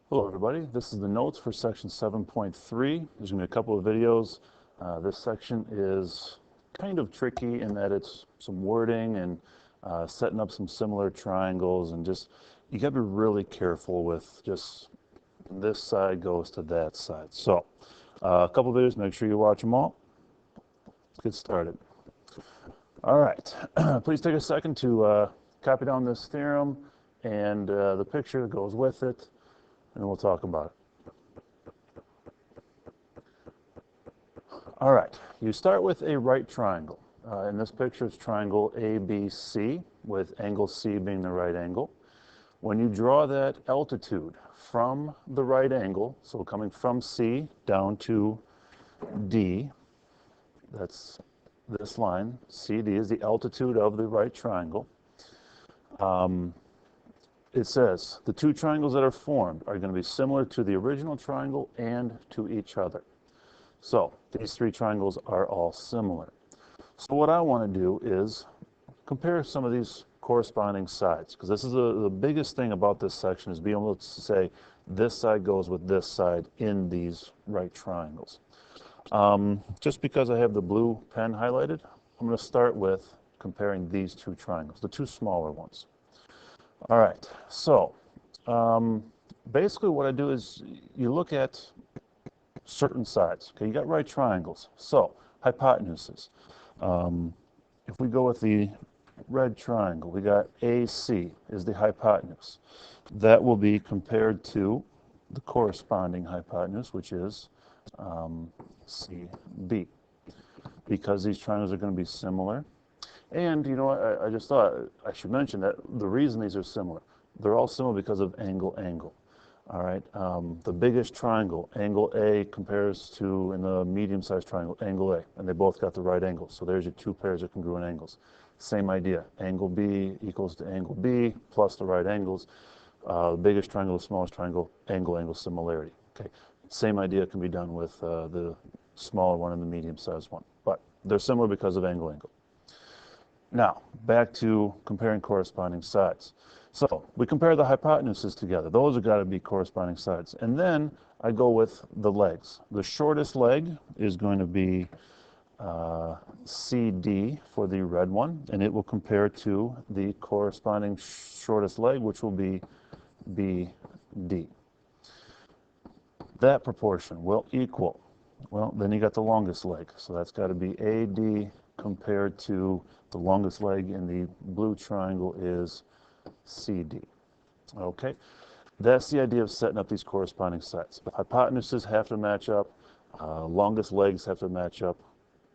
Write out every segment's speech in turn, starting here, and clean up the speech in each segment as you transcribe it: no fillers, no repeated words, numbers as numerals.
Hello everybody, this is the notes for section 7.3. There's going to be a couple of videos. This section is kind of tricky in that it's some wording and setting up some similar triangles, and just you got to be really careful with just this side goes to that side. So a couple of videos, make sure you watch them all. Let's get started. All right, please take a second to copy down this theorem and the picture that goes with it, and we'll talk about it. All right, you start with a right triangle. In this picture, it's triangle ABC, with angle C being the right angle. When you draw that altitude from the right angle, so coming from C down to D, that's this line, CD is the altitude of the right triangle. It says the two triangles that are formed are going to be similar to the original triangle and to each other. So these three triangles are all similar. So what I want to do is compare some of these corresponding sides, because this is the biggest thing about this section, is being able to say this side goes with this side in these right triangles. Just because I have the blue pen highlighted, I'm going to start with comparing these two triangles, the two smaller ones. All right, so basically what I do is you look at certain sides. Okay, you got right triangles. So hypotenuses. If we go with the red triangle, we got AC is the hypotenuse. That will be compared to the corresponding hypotenuse, which is CB. Because these triangles are going to be similar. And you know what, I just thought I should mention that the reason these are similar, they're all similar because of angle. All right, the biggest triangle, angle A, compares to, in the medium-sized triangle, angle A, and they both got the right angle. So there's your two pairs of congruent angles. Same idea, angle B equals to angle B plus the right angles. The biggest triangle, the smallest triangle, angle similarity. Okay, same idea can be done with the smaller one and the medium-sized one, but they're similar because of angle. Now, back to comparing corresponding sides. So we compare the hypotenuses together. Those have got to be corresponding sides. And then I go with the legs. The shortest leg is going to be CD for the red one, and it will compare to the corresponding shortest leg, which will be BD. That proportion will equal, well, then you got the longest leg. So that's got to be AD compared to the longest leg in the blue triangle is CD. Okay, that's the idea of setting up these corresponding sides. Hypotenuses have to match up, longest legs have to match up,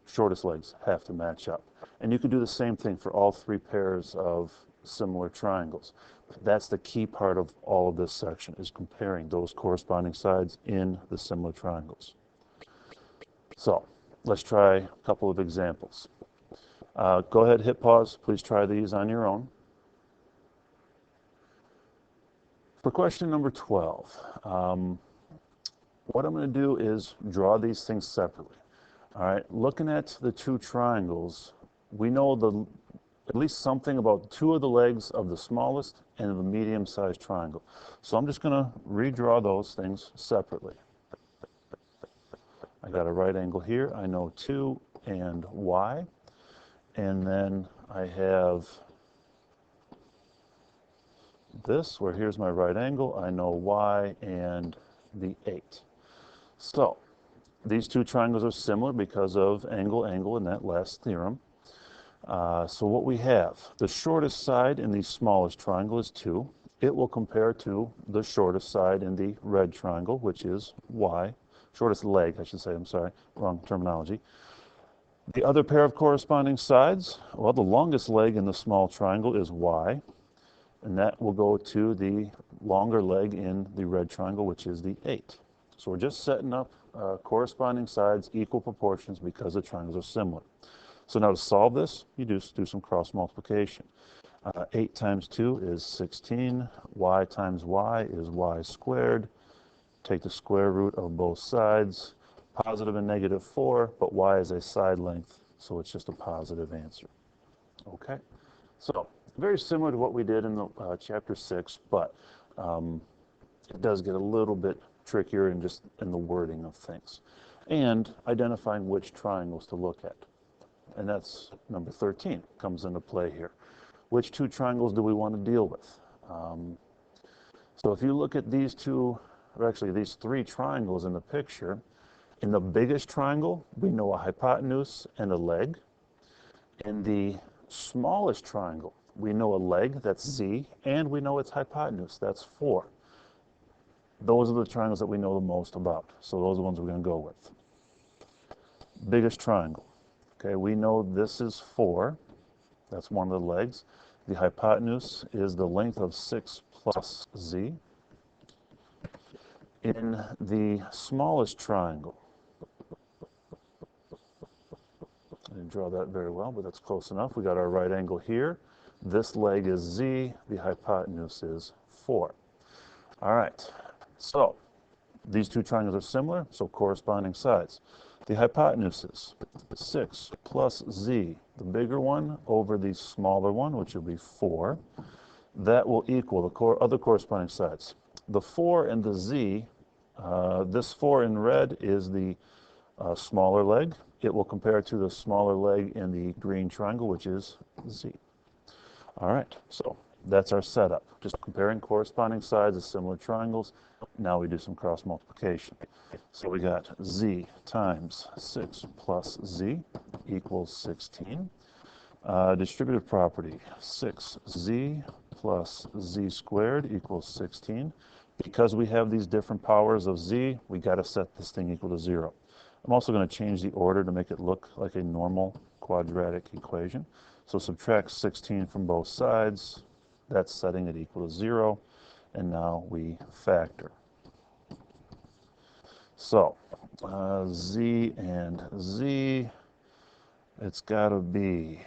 shortest legs have to match up. And you can do the same thing for all three pairs of similar triangles. That's the key part of all of this section, is comparing those corresponding sides in the similar triangles. So let's try a couple of examples. Go ahead, hit pause. Please try these on your own. For question number 12, what I'm going to do is draw these things separately. All right, looking at the two triangles, we know at least something about two of the legs of the smallest and of the medium-sized triangle. So I'm just going to redraw those things separately. I got a right angle here. I know 2 and y. And then I have this, where here's my right angle. I know y and the 8. So these two triangles are similar because of angle in that last theorem. So what we have, the shortest side in the smallest triangle is 2. It will compare to the shortest side in the red triangle, which is y. Shortest leg, I should say, I'm sorry, wrong terminology. The other pair of corresponding sides, well, the longest leg in the small triangle is y, and that will go to the longer leg in the red triangle, which is the 8. So we're just setting up corresponding sides, equal proportions, because the triangles are similar. So now to solve this, you just do some cross multiplication. 8 times 2 is 16. Y times y is y squared. Take the square root of both sides. Positive and negative 4, but y is a side length, so it's just a positive answer. Okay, so very similar to what we did in the chapter 6, but it does get a little bit trickier in just in the wording of things. And identifying which triangles to look at. And that's number 13 comes into play here. Which two triangles do we want to deal with? So if you look at these two, or actually these three triangles in the picture, in the biggest triangle, we know a hypotenuse and a leg. In the smallest triangle, we know a leg, that's Z, and we know its hypotenuse, that's 4. Those are the triangles that we know the most about. So those are the ones we're going to go with. Biggest triangle. Okay, we know this is 4. That's one of the legs. The hypotenuse is the length of 6 plus Z. In the smallest triangle, I didn't draw that very well, but that's close enough. We got our right angle here. This leg is Z. The hypotenuse is 4. All right. So these two triangles are similar, so corresponding sides. The hypotenuses, 6 plus Z, the bigger one over the smaller one, which will be 4. That will equal the other corresponding sides. The 4 and the Z, this 4 in red is the smaller leg. It will compare to the smaller leg in the green triangle, which is Z. All right, so that's our setup. Just comparing corresponding sides of similar triangles. Now we do some cross multiplication. So we got Z times 6 plus Z equals 16. Distributive property, 6Z plus Z squared equals 16. Because we have these different powers of Z, we got to set this thing equal to 0. I'm also going to change the order to make it look like a normal quadratic equation. So subtract 16 from both sides. That's setting it equal to 0. And now we factor. So Z and Z, it's got to be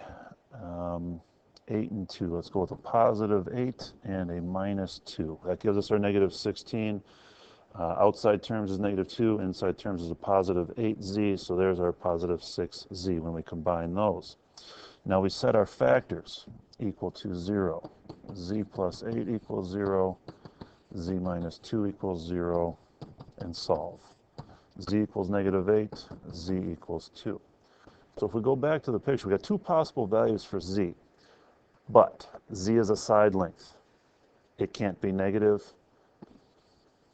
8 and 2. Let's go with a positive 8 and a minus 2. That gives us our negative 16. Outside terms is negative 2. Inside terms is a positive 8Z. So there's our positive 6Z when we combine those. Now we set our factors equal to 0. Z plus 8 equals 0. Z minus 2 equals 0. And solve. Z equals negative 8. Z equals 2. So if we go back to the picture, we got two possible values for Z. But Z is a side length. It can't be negative.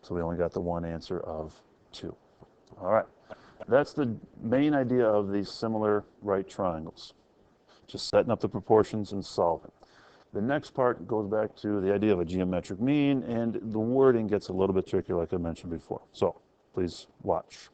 So we only got the one answer of 2. All right. That's the main idea of these similar right triangles. Just setting up the proportions and solving. The next part goes back to the idea of a geometric mean, and the wording gets a little bit trickier like I mentioned before. So please watch.